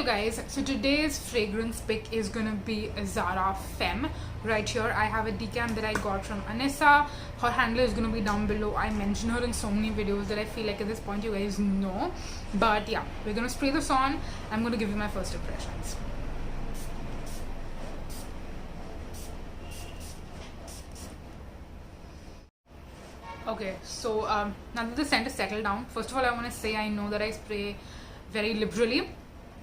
you guys, so today's fragrance pick is gonna be a Zara Femme. Right here I have a decant that I got from Anissa. Her handle is gonna be down below. I mention her in so many videos that I feel like at this point you guys know. But yeah, we're gonna spray this on. I'm gonna give you my first impressions. Okay, so now that the scent is settled down, first of all I want to say I know that I spray very liberally,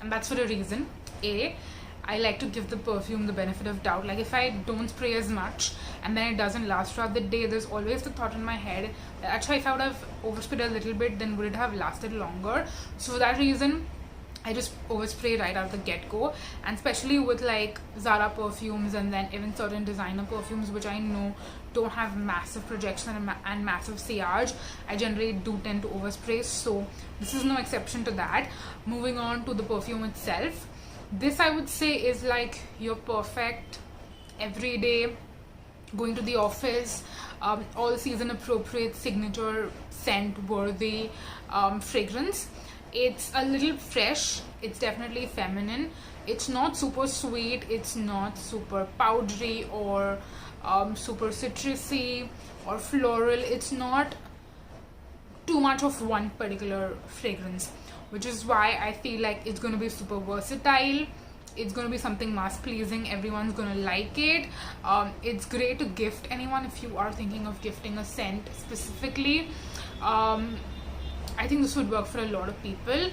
and that's for a reason. I like to give the perfume the benefit of doubt. Like if I don't spray as much and then it doesn't last throughout the day, there's always the thought in my head that actually if I would have oversprayed a little bit, then would it have lasted longer? So for that reason I just overspray right out the get-go, and especially with like Zara perfumes and then even certain designer perfumes which I know don't have massive projection and massive sillage, I generally do tend to overspray, so this is no exception to that. Moving on to the perfume itself, this I would say is like your perfect everyday, going to the office, all season appropriate, signature scent worthy fragrance. It's a little fresh, it's definitely feminine, it's not super sweet, it's not super powdery or super citrusy or floral. It's not too much of one particular fragrance, which is why I feel like it's going to be super versatile. It's going to be something mass pleasing, everyone's going to like it. It's great to gift anyone if you are thinking of gifting a scent specifically. I think this would work for a lot of people.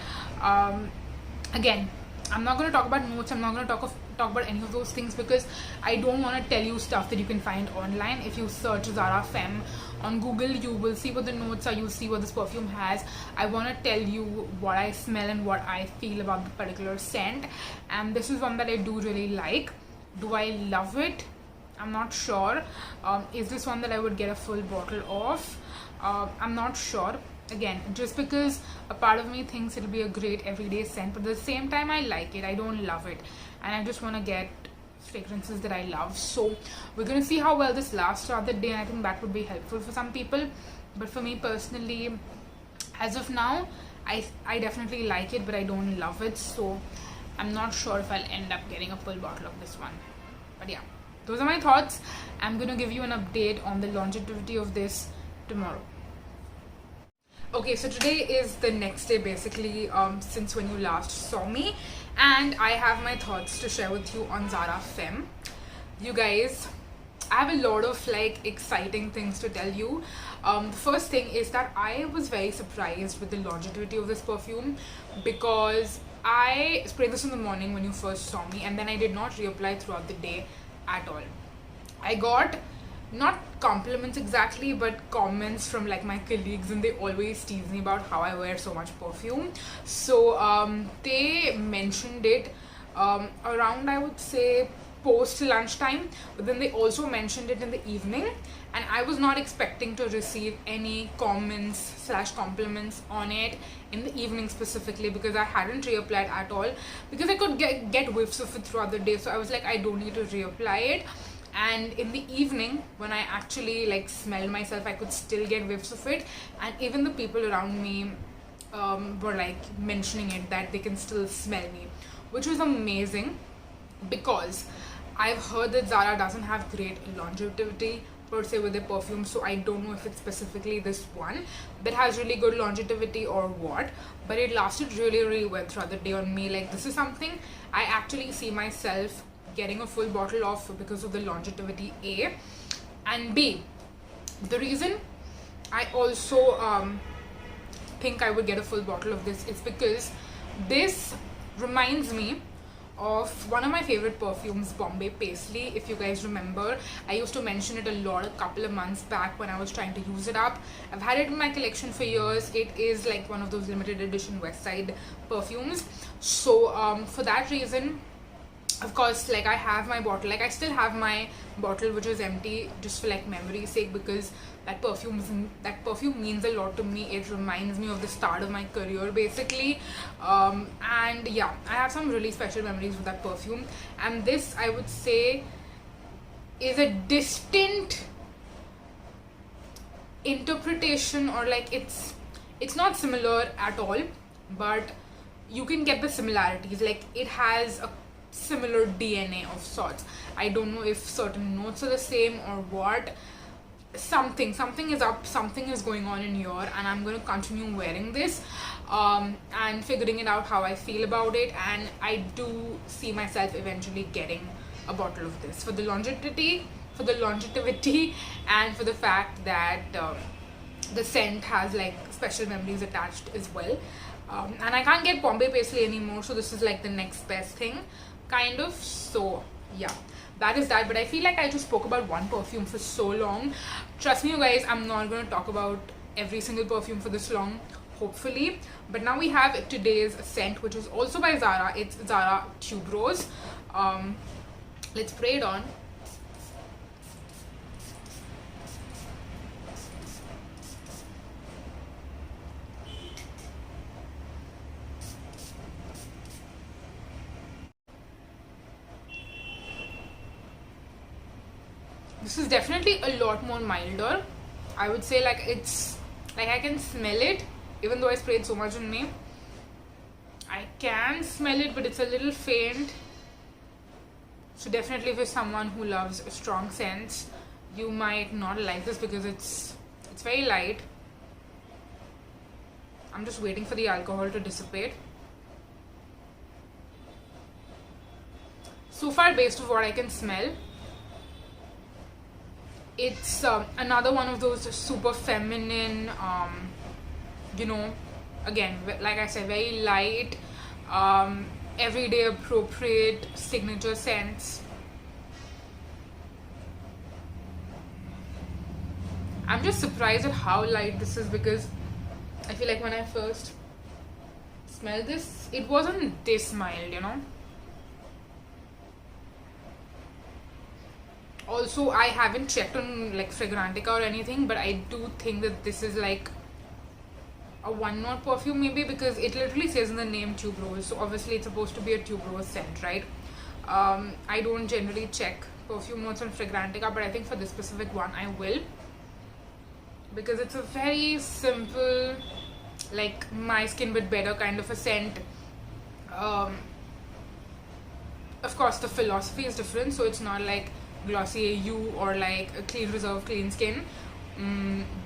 Again, I'm not going to talk about notes, I'm not going to talk about any of those things because I don't want to tell you stuff that you can find online. If you search Zara Femme on Google, you will see what the notes are, you'll see what this perfume has. I want to tell you what I smell and what I feel about the particular scent, and this is one that I do really like. Do I love it? I'm not sure. Is this one that I would get a full bottle of? I'm not sure. Again, just because a part of me thinks it'll be a great everyday scent, but at the same time I like it, I don't love it, and I just want to get fragrances that I love. So we're going to see how well this lasts throughout the day, and I think that would be helpful for some people. But for me personally, as of now, I definitely like it, but I don't love it, so I'm not sure if I'll end up getting a full bottle of this one. But yeah, those are my thoughts. I'm going to give you an update on the longevity of this tomorrow. Okay, so today is the next day basically since when you last saw me, and I have my thoughts to share with you on Zara Femme. You guys, I have a lot of like exciting things to tell you. The first thing is that I was very surprised with the longevity of this perfume because I sprayed this in the morning when you first saw me, and then I did not reapply throughout the day at all. I got not compliments exactly, but comments from like my colleagues, and they always tease me about how I wear so much perfume. So they mentioned it around, I would say, post lunchtime, but then they also mentioned it in the evening, and I was not expecting to receive any comments / compliments on it in the evening specifically because I hadn't reapplied at all, because I could get whiffs of it throughout the day. So I was like, I don't need to reapply it. And in the evening, when I actually like smelled myself, I could still get whiffs of it, and even the people around me were like mentioning it, that they can still smell me, which was amazing because I've heard that Zara doesn't have great longevity per se with their perfume, so I don't know if it's specifically this one that has really good longevity or what, but it lasted really well throughout the day on me. Like this is something I actually see myself getting a full bottle of because of the longevity, A, and B, the reason I also think I would get a full bottle of this is because this reminds me of one of my favorite perfumes, Bombay Paisley. If you guys remember, I used to mention it a lot a couple of months back when I was trying to use it up. I've had it in my collection for years. It is like one of those limited edition West Side perfumes, so for that reason, of course, like I have my bottle, like I still have my bottle which is empty just for like memory's sake, because that perfume means a lot to me. It reminds me of the start of my career basically, and yeah, I have some really special memories with that perfume, and this I would say is a distant interpretation, or like it's not similar at all, but you can get the similarities, like it has a similar DNA of sorts. I don't know if certain notes are the same or what. Something is up, something is going on in here, and I'm going to continue wearing this and figuring it out how I feel about it. And I do see myself eventually getting a bottle of this for the longevity, and for the fact that the scent has like special memories attached as well. And I can't get Bombay Paisley anymore, so this is like the next best thing, kind of. So yeah, that is that. But I feel like I just spoke about one perfume for so long. Trust me, you guys, I'm not going to talk about every single perfume for this long, hopefully. But now we have today's scent, which is also by Zara. It's Zara Tuberose. Let's spray it on. This is definitely a lot more milder. I would say like it's like I can smell it, even though I sprayed so much on me. I can smell it, but it's a little faint. So definitely for someone who loves strong scents, you might not like this because it's very light. I'm just waiting for the alcohol to dissipate. So far, based on what I can smell, it's another one of those super feminine, you know, again, like I said, very light, everyday appropriate signature scents. I'm just surprised at how light this is, because I feel like when I first smelled this, it wasn't this mild, you know. Also, I haven't checked on like Fragrantica or anything, but I do think that this is like a one-note perfume maybe, because it literally says in the name tuberose, so obviously it's supposed to be a tuberose scent, right? I don't generally check perfume notes on Fragrantica, but I think for this specific one I will, because it's a very simple, like my skin but better kind of a scent. Of course the philosophy is different, so it's not like Glossier You or like a Clean Reserve Clean Skin.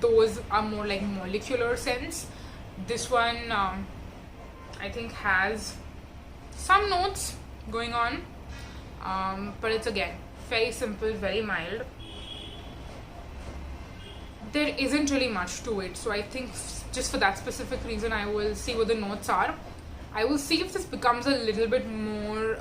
Those are more like molecular scents. This one I think has some notes going on, but it's again very simple, very mild. There isn't really much to it, so I think just for that specific reason I will see what the notes are. I will see if this becomes a little bit more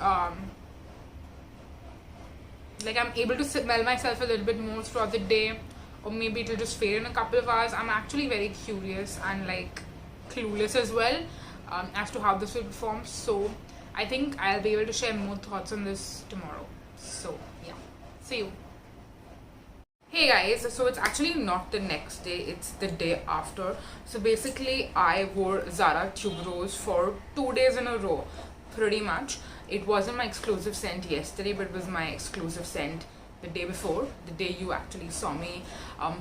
like I'm able to smell myself a little bit more throughout the day, or maybe it'll just fade in a couple of hours. I'm actually very curious and like clueless as well as to how this will perform, so I think I'll be able to share more thoughts on this tomorrow. So yeah, see you. Hey guys, so it's actually not the next day, it's the day after. So basically I wore Zara Tuberose for 2 days in a row, pretty much. It wasn't my exclusive scent yesterday, but it was my exclusive scent the day before, the day you actually saw me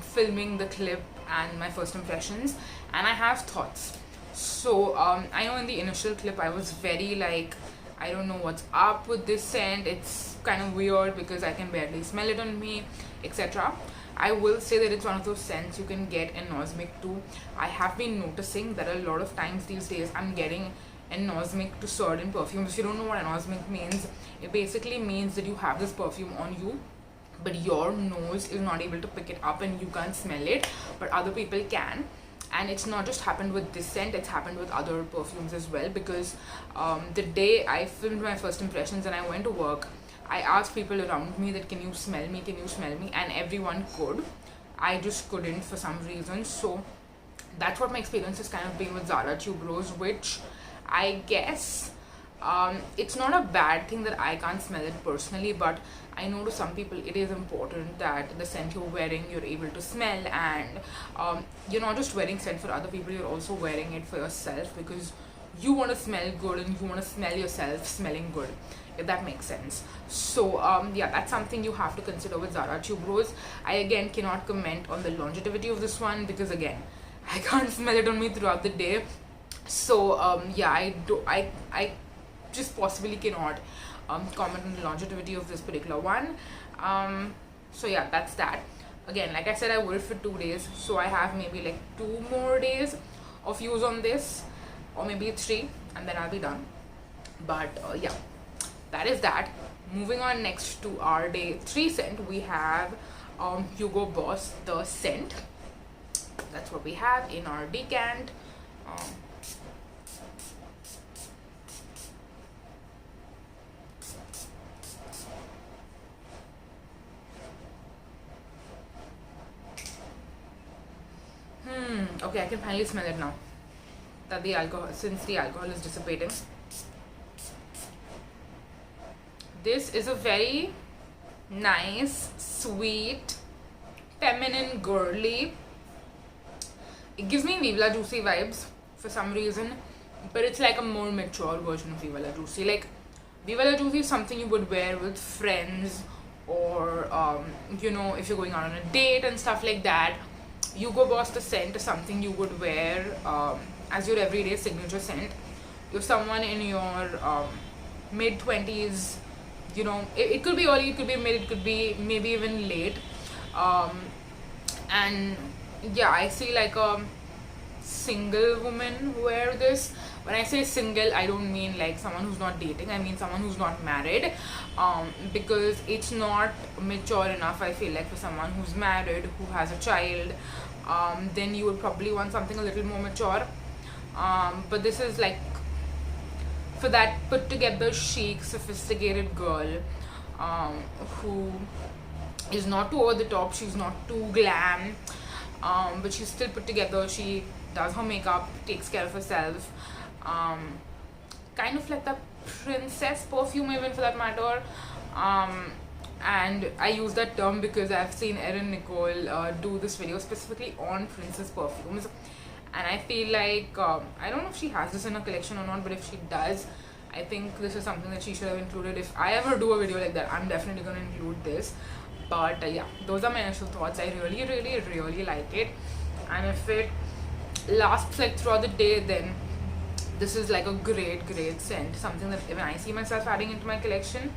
filming the clip and my first impressions. And I have thoughts. So I know in the initial clip I was very like, I don't know what's up with this scent, it's kind of weird because I can barely smell it on me, etc. I will say that it's one of those scents you can get anosmic to. I have been noticing that a lot of times these days I'm getting anosmic to certain perfumes. If you don't know what anosmic means, it basically means that you have this perfume on you, but your nose is not able to pick it up and you can't smell it, but other people can. And it's not just happened with this scent, it's happened with other perfumes as well, because the day I filmed my first impressions and I went to work, I asked people around me that can you smell me, and everyone could. I just couldn't for some reason. So that's what my experience has kind of been with Zara Tuberose, which I guess it's not a bad thing that I can't smell it personally, but I know to some people it is important that the scent you're wearing you're able to smell, and you're not just wearing scent for other people, you're also wearing it for yourself, because you want to smell good and you want to smell yourself smelling good, if that makes sense. So yeah, that's something you have to consider with Zara Tuberose. I again cannot comment on the longevity of this one because again I can't smell it on me throughout the day. So yeah, I just possibly cannot comment on the longevity of this particular one. So yeah, that's that. Again, like I said, I wore it for 2 days, so I have maybe like 2 more days of use on this, or maybe 3, and then I'll be done. But yeah, that is that. Moving on next to our day 3 scent, we have Hugo Boss the scent. That's what we have in our decant. Okay, I can finally smell it now that the alcohol, since the alcohol is dissipating. This is a very nice, sweet, feminine, girly. It gives me Viva La Juicy vibes for some reason, but it's like a more mature version of Viva La Juicy. Like, Viva La Juicy is something you would wear with friends, or you know, if you're going out on a date and stuff like that. Hugo Boss the scent is something you would wear as your everyday signature scent. You're someone in your mid-20s, you know, it could be early, it could be mid, it could be maybe even late. And yeah, I see like a single woman wear this. When I say single, I don't mean like someone who's not dating, I mean someone who's not married, because it's not mature enough, I feel like, for someone who's married, who has a child. Then you would probably want something a little more mature, but this is like for that put together, chic, sophisticated girl who is not too over the top, she's not too glam, but she's still put together. She does her makeup, takes care of herself, kind of like the princess perfume, even, for that matter. And I use that term because I've seen Erin Nicole do this video specifically on princess perfumes, and I feel like I don't know if she has this in her collection or not, but if she does, I think this is something that she should have included. If I ever do a video like that, I'm definitely going to include this. But yeah, those are my initial thoughts. I really like it, and if it lasts like throughout the day, then this is like a great scent, something that even I see myself adding into my collection.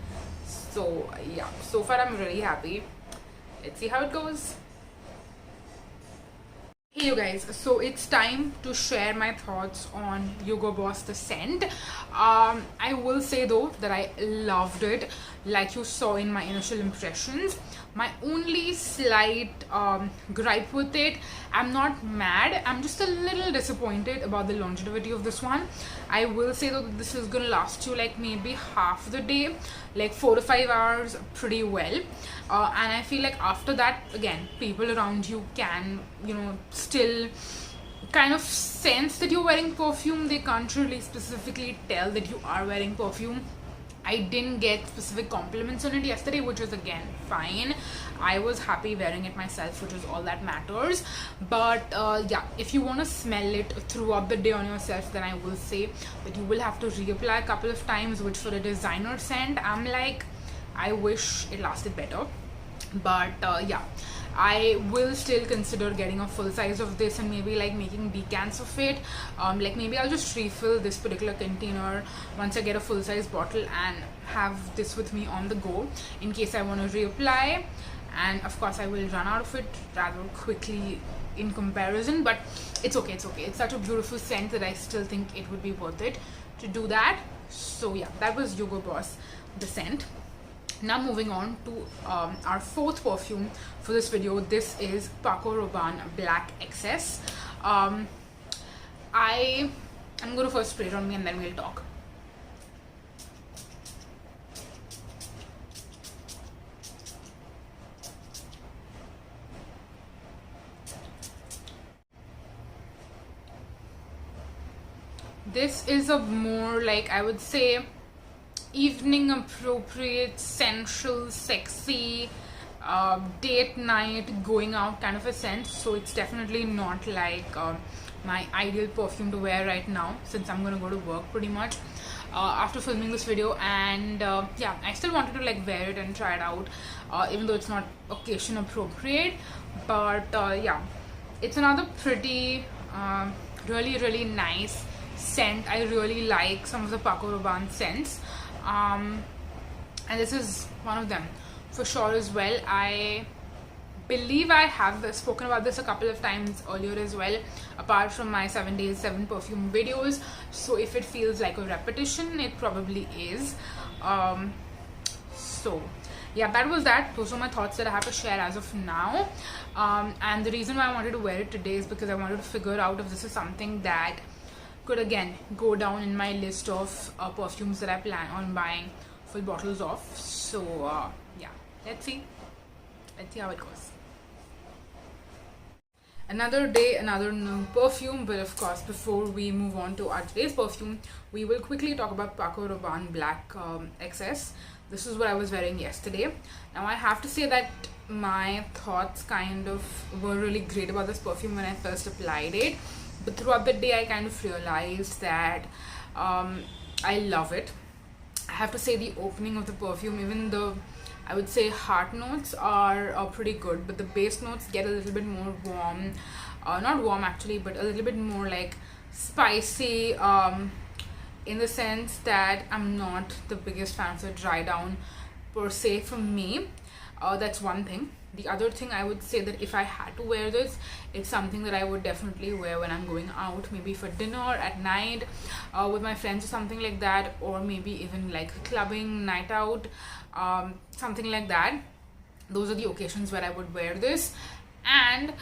So yeah, so far I'm really happy. Let's see how it goes. Hey you guys, so it's time to share my thoughts on Hugo Boss the scent. I will say though that I loved it, like you saw in my initial impressions. My only slight gripe with it, I'm not mad, I'm just a little disappointed about the longevity of this one. I will say though that this is gonna last you like maybe half the day, like 4 to 5 hours pretty well, and I feel like after that, again, people around you can, you know, still kind of sense that you're wearing perfume. They can't really specifically tell that you are wearing perfume. I didn't get specific compliments on it yesterday, which was again fine. I was happy wearing it myself, which is all that matters. But yeah, if you want to smell it throughout the day on yourself, then I will say that you will have to reapply a couple of times, which for a designer scent, I'm like, I wish it lasted better. But yeah, I will still consider getting a full size of this and maybe like making decants of it. Like maybe I'll just refill this particular container once I get a full size bottle and have this with me on the go in case I want to reapply. And of course I will run out of it rather quickly in comparison, but it's okay, it's such a beautiful scent that I still think it would be worth it to do that. So yeah, that was Hugo Boss the scent. Now moving on to our fourth perfume for this video. This is Paco Rabanne Black Excess. I'm going to first spray it on me and then we'll talk. This is a more like, I would say, evening appropriate, sensual, sexy, date night, going out kind of a scent. So it's definitely not like my ideal perfume to wear right now, since I'm gonna go to work pretty much after filming this video. And yeah, I still wanted to like wear it and try it out, even though it's not occasion appropriate. But yeah, it's another pretty really nice scent. I really like some of the Paco Rabanne scents, and this is one of them for sure as well. I believe I have spoken about this a couple of times earlier as well, apart from my 7 days 7 perfume videos, so if it feels like a repetition, it probably is. So yeah, those are my thoughts that I have to share as of now. And the reason why I wanted to wear it today is because I wanted to figure out if this is something that could again go down in my list of perfumes that I plan on buying full bottles of. So yeah, let's see how it goes. Another day, another new perfume, but of course before we move on to our today's perfume, we will quickly talk about Paco Rabanne Black XS. This is what I was wearing yesterday. Now I have to say that my thoughts kind of were really great about this perfume when I first applied it, but throughout the day I kind of realized that I love it. I have to say the opening of the perfume, even the, I would say, heart notes are pretty good, but the base notes get a little bit more warm, not warm actually, but a little bit more like spicy, in the sense that I'm not the biggest fan of the dry down per se for me. That's one thing. The other thing, I would say that if I had to wear this, it's something that I would definitely wear when I'm going out, maybe for dinner, at night, with my friends or something like that, or maybe even like clubbing, night out, something like that. Those are the occasions where I would wear this. And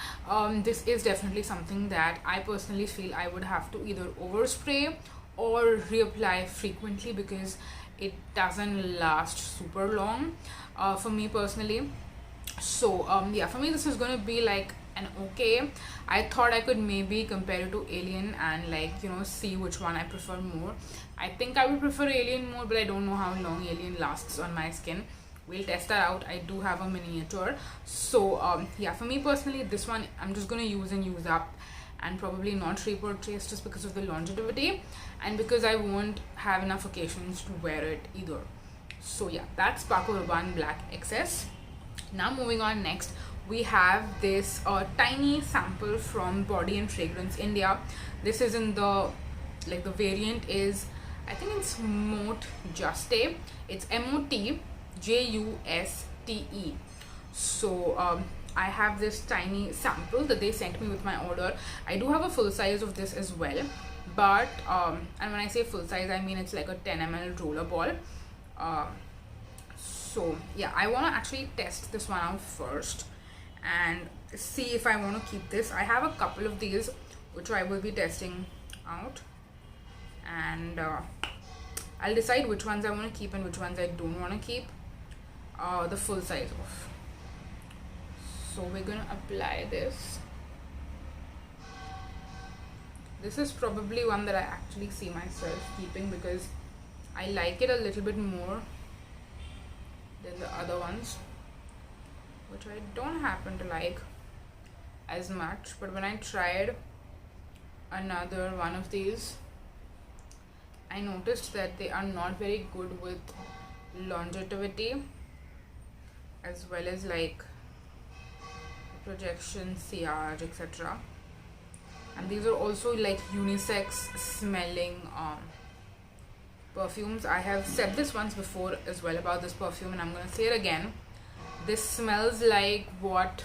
this is definitely something that I personally feel I would have to either overspray or reapply frequently, because it doesn't last super long for me personally. So yeah, for me this is going to be like an okay. I thought I could maybe compare it to Alien and like, you know, see which one I prefer more. I think I would prefer Alien more, but I don't know how long Alien lasts on my skin. We'll test that out. I do have a miniature. So yeah, for me personally, this one I'm just going to use and use up and probably not repurchase, just because of the longevity and because I won't have enough occasions to wear it either. So yeah, that's Paco Rabanne Black XS. Now moving on, next we have this tiny sample from Body and Fragrance India. This is in the, like, the variant is, I think it's Mot Juste. It's MOTJUSTE. So I have this tiny sample that they sent me with my order. I do have a full size of this as well, but and when I say full size, I mean it's like a 10 ml roller ball. So yeah, I want to actually test this one out first and see if I want to keep this. I have a couple of these which I will be testing out, and I'll decide which ones I want to keep and which ones I don't want to keep the full size of. So we're gonna apply this. This is probably one that I actually see myself keeping because I like it a little bit more than the other ones, which I don't happen to like as much. But when I tried another one of these, I noticed that they are not very good with longevity as well as like projection, sillage, etc. And these are also like unisex smelling perfumes. I have said this once before as well about this perfume, and I'm gonna say it again. This smells like what,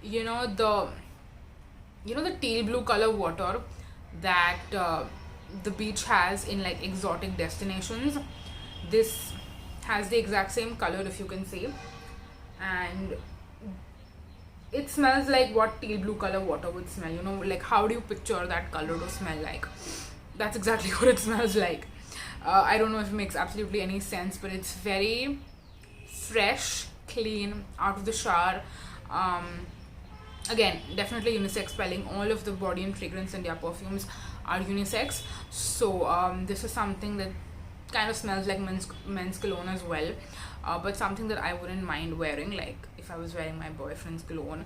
you know, the teal blue color water that the beach has in like exotic destinations. This has the exact same color, if you can see, and it smells like what teal blue color water would smell. You know, like how do you picture that color to smell like? That's exactly what it smells like. I don't know if it makes absolutely any sense, but it's very fresh, clean, out of the shower. Again, definitely unisex spelling. All of the Body and Fragrance India perfumes are unisex. So this is something that kind of smells like men's cologne as well, but something that I wouldn't mind wearing, like if I was wearing my boyfriend's cologne,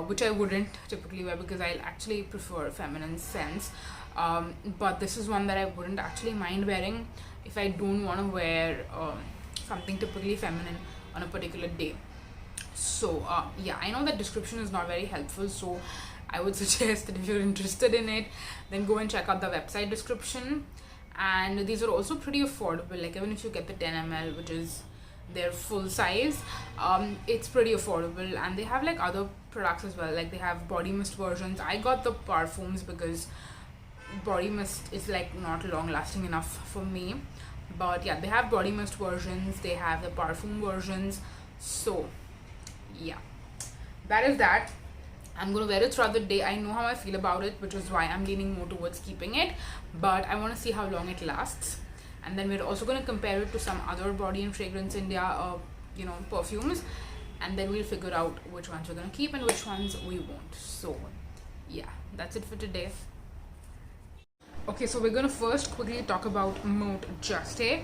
which I wouldn't typically wear because I actually prefer feminine scents. But this is one that I wouldn't actually mind wearing if I don't want to wear something typically feminine on a particular day. So yeah, I know that description is not very helpful, so I would suggest that if you're interested in it, then go and check out the website description. And these are also pretty affordable. Like even if you get the 10 ml, which is their full size, it's pretty affordable. And they have like other products as well. Like they have body mist versions. I got the Perfumes because body mist is like not long lasting enough for me. But yeah, they have body mist versions, they have the perfume versions. So yeah, that is that. I'm gonna wear it throughout the day. I know how I feel about it, which is why I'm leaning more towards keeping it, but I want to see how long it lasts. And then we're also going to compare it to some other body and fragrance India perfumes, and then we'll figure out which ones we're going to keep and which ones we won't. So yeah, that's it for today. Okay, so we're gonna first quickly talk about Mot Juste.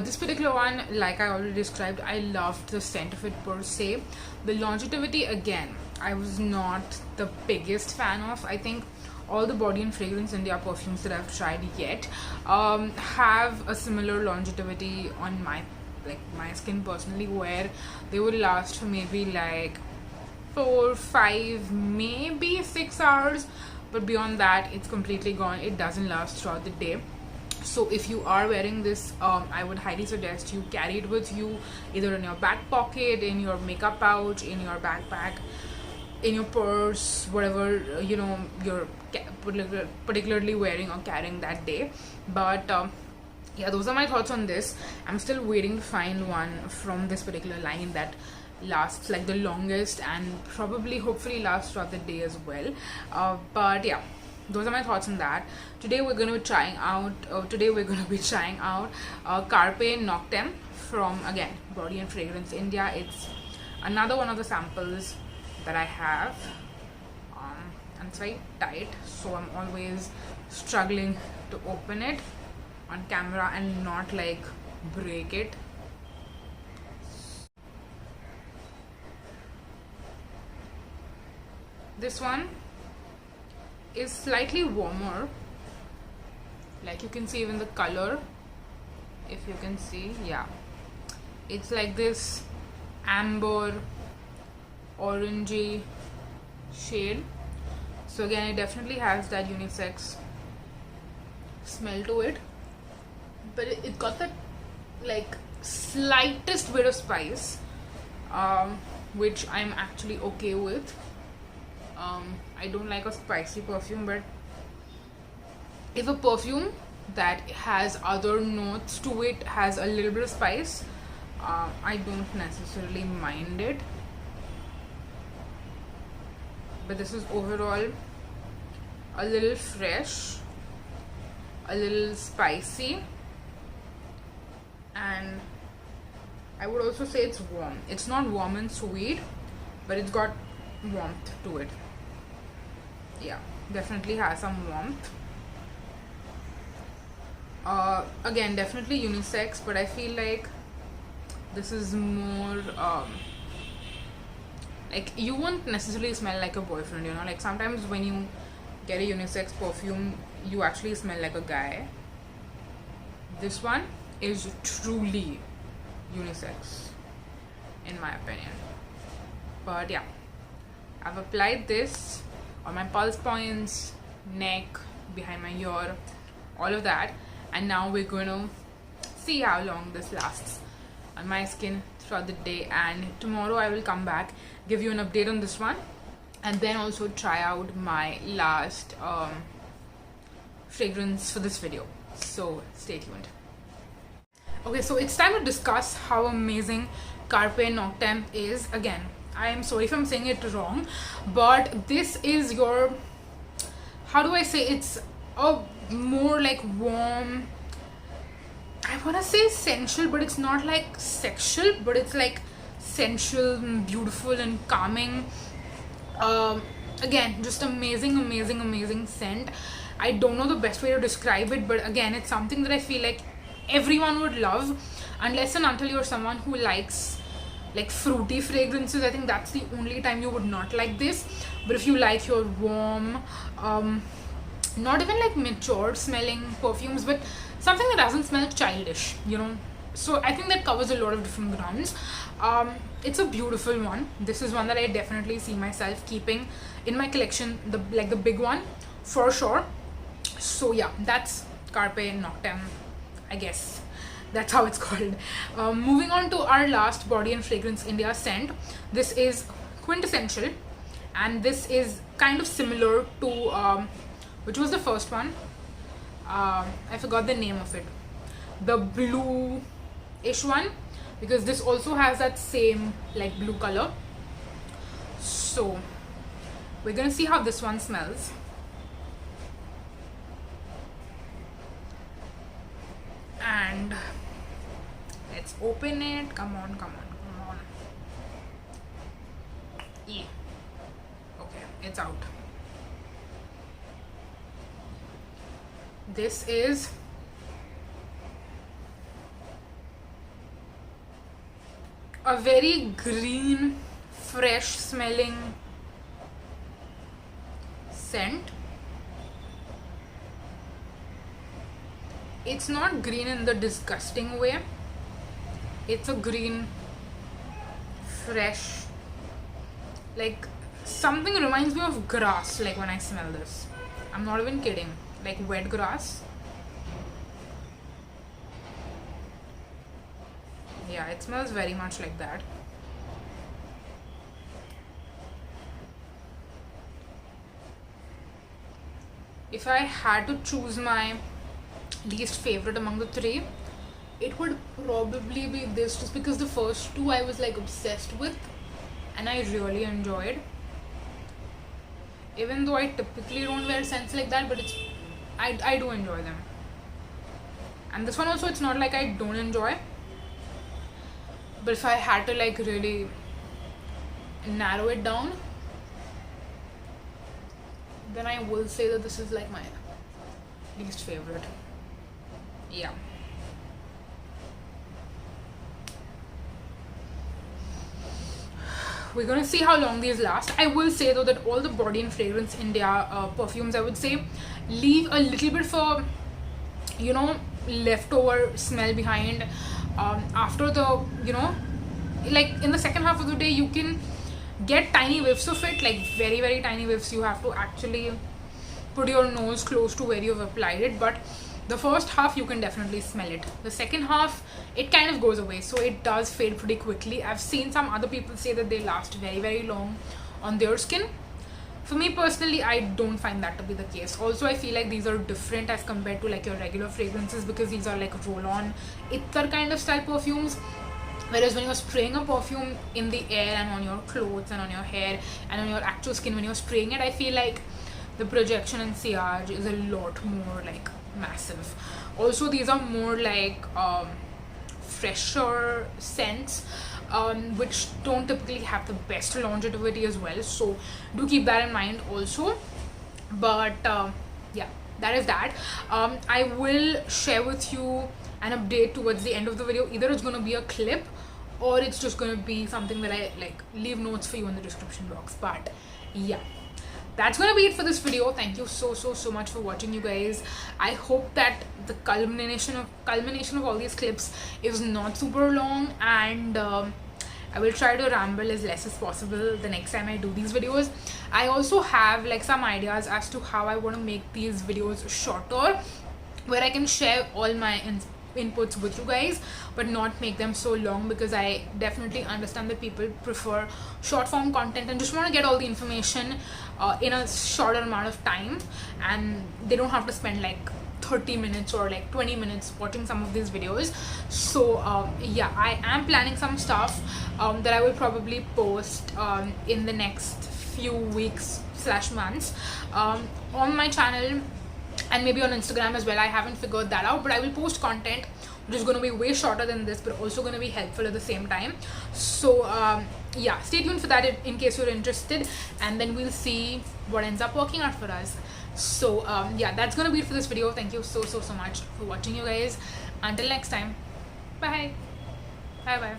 This particular one, like I already described, I loved the scent of it per se. The longevity, again, I was not the biggest fan of. I think all the body and fragrance India perfumes that I've tried yet have a similar longevity on my skin personally, where they would last for maybe like 4, 5, maybe 6 hours. But beyond that, it's completely gone. It doesn't last throughout the day. So if you are wearing this, I would highly suggest you carry it with you, either in your back pocket, in your makeup pouch, in your backpack, in your purse, whatever you're particularly wearing or carrying that day. But yeah, those are my thoughts on this. I'm still waiting to find one from this particular line that lasts like the longest and probably hopefully lasts throughout the day as well. But yeah, those are my thoughts on that. Today we're going to be trying out Carpe Noctem from, again, Body and Fragrance India. It's another one of the samples that I have, and it's very tight, so I'm always struggling to open it on camera and not like break it. This one is slightly warmer, like you can see even the color, if you can see. Yeah, it's like this amber orangey shade. So again, it definitely has that unisex smell to it, but it got that like slightest bit of spice, which I'm actually okay with. I don't like a spicy perfume, but if a perfume that has other notes to it has a little bit of spice, I don't necessarily mind it. But this is overall a little fresh, a little spicy, and I would also say it's warm. It's not warm and sweet, but it's got warmth to it. Yeah, definitely has some warmth. Again, definitely unisex, but I feel like this is more like you won't necessarily smell like a boyfriend, like sometimes when you get a unisex perfume you actually smell like a guy. This one is truly unisex in my opinion. But yeah, I've applied this on my pulse points, neck, behind my ear, all of that, and now we're going to see how long this lasts on my skin throughout the day. And tomorrow I will come back, give you an update on this one, and then also try out my last fragrance for this video. So stay tuned. Okay, so it's time to discuss how amazing Carpe Noctem is. Again, I am sorry if I'm saying it wrong, but this is your, how do I say, it's a more like warm, I want to say sensual, but it's not like sexual, but it's like sensual and beautiful and calming. Again, just amazing scent. I don't know the best way to describe it, but again, it's something that I feel like everyone would love, unless and until you're someone who likes like fruity fragrances. I think that's the only time you would not like this. But if you like your warm, not even like mature smelling perfumes, but something that doesn't smell childish, So I think that covers a lot of different grounds. It's a beautiful one. This is one that I definitely see myself keeping in my collection, the big one for sure. So yeah, that's Carpe Noctem, I guess that's how it's called. Moving on to our last Body and Fragrance India scent. This is Quintessential, and this is kind of similar to which was the first one. I forgot the name of it, the blue-ish one, because this also has that same like blue color. So we're gonna see how this one smells. And let's open it. Come on. Yeah. Okay, it's out. This is a very green, fresh smelling scent. It's not green in the disgusting way. It's a green, fresh, like something reminds me of grass, like when I smell this. I'm not even kidding, like wet grass. Yeah, it smells very much like that. If I had to choose my least favorite among the three, it would probably be this, just because the first two I was like obsessed with and I really enjoyed. Even though I typically don't wear scents like that, but I do enjoy them. And this one also, it's not like I don't enjoy, but if I had to like really narrow it down, then I will say that this is like my least favorite. Yeah. We're gonna see how long these last. I will say though that all the Body and Fragrance India perfumes, I would say, leave a little bit for, you know, leftover smell behind after the, you know, like in the second half of the day you can get tiny whiffs of it, like very very tiny whiffs. You have to actually put your nose close to where you've applied it, but the first half you can definitely smell it. The second half it kind of goes away, so it does fade pretty quickly. I've seen some other people say that they last very very long on their skin. For me personally, I don't find that to be the case. Also, I feel like these are different as compared to like your regular fragrances, because these are like roll-on ittar kind of style perfumes, whereas when you're spraying a perfume in the air and on your clothes and on your hair and on your actual skin, when you're spraying it, I feel like the projection and sillage is a lot more like massive. Also, these are more like fresher scents, which don't typically have the best longevity as well, so do keep that in mind also. But yeah, that is that. I will share with you an update towards the end of the video. Either it's going to be a clip or it's just going to be something that I like leave notes for you in the description box. But yeah, that's gonna be it for this video. Thank you so much for watching, you guys. I hope that the culmination of all these clips is not super long, and I will try to ramble as less as possible the next time I do these videos. I also have like some ideas as to how I want to make these videos shorter, where I can share all my inputs with you guys but not make them so long, because I definitely understand that people prefer short form content and just want to get all the information in a shorter amount of time, and they don't have to spend like 30 minutes or like 20 minutes watching some of these videos. So yeah, I am planning some stuff that I will probably post in the next few weeks / months on my channel and maybe on Instagram as well. I haven't figured that out, but I will post content which is going to be way shorter than this, but also going to be helpful at the same time. So yeah, stay tuned for that in case you're interested, and then we'll see what ends up working out for us. So yeah, that's going to be it for this video. Thank you so much for watching, you guys. Until next time, bye bye.